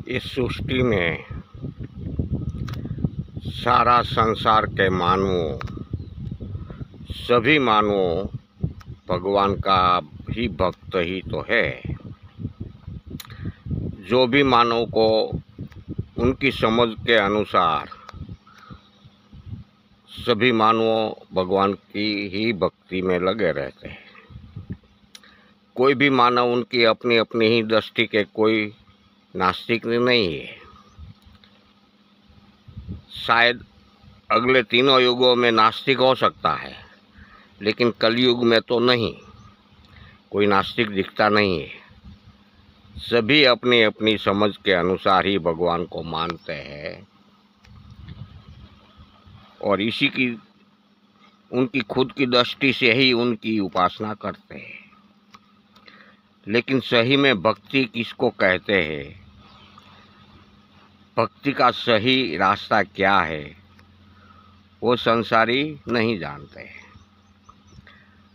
इस सृष्टि में सारा संसार के मानवों, सभी मानवों भगवान का ही भक्त ही तो है। जो भी मानव को उनकी समझ के अनुसार सभी मानवों भगवान की ही भक्ति में लगे रहते हैं। कोई भी मानव उनकी अपनी अपनी ही दृष्टि के कोई नास्तिक नहीं है। शायद अगले तीनों युगों में नास्तिक हो सकता है, लेकिन कलयुग में तो नहीं, कोई नास्तिक दिखता नहीं है। सभी अपनी अपनी समझ के अनुसार ही भगवान को मानते हैं और इसी की उनकी खुद की दृष्टि से ही उनकी उपासना करते हैं। लेकिन सही में भक्ति किसको कहते हैं, भक्ति का सही रास्ता क्या है, वो संसारी नहीं जानते।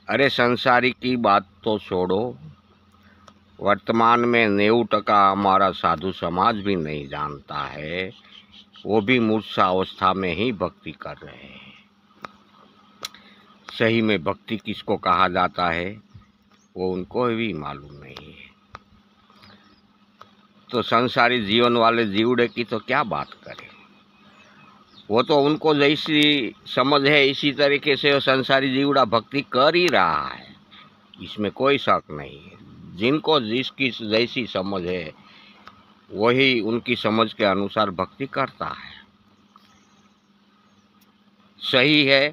अरे संसारी की बात तो छोड़ो, वर्तमान में 90% हमारा साधु समाज भी नहीं जानता है। वो भी मूर्छा अवस्था में ही भक्ति कर रहे हैं। सही में भक्ति किसको कहा जाता है वो उनको भी मालूम नहीं है। तो संसारी जीवन वाले जीवड़े की तो क्या बात करें। वो तो उनको जैसी समझ है इसी तरीके से वो संसारी जीवड़ा भक्ति कर ही रहा है, इसमें कोई शक नहीं है। जिनको जिसकी जैसी समझ है वही उनकी समझ के अनुसार भक्ति करता है। सही है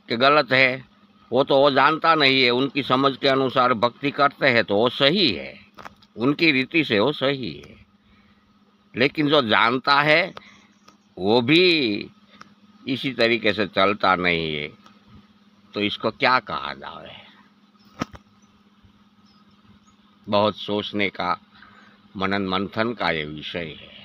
कि गलत है वो तो वो जानता नहीं है। उनकी समझ के अनुसार भक्ति करते हैं तो वो सही है, उनकी रीति से वो सही है। लेकिन जो जानता है वो भी इसी तरीके से चलता नहीं है, तो इसको क्या कहा जाए। बहुत सोचने का, मनन मंथन का ये विषय है।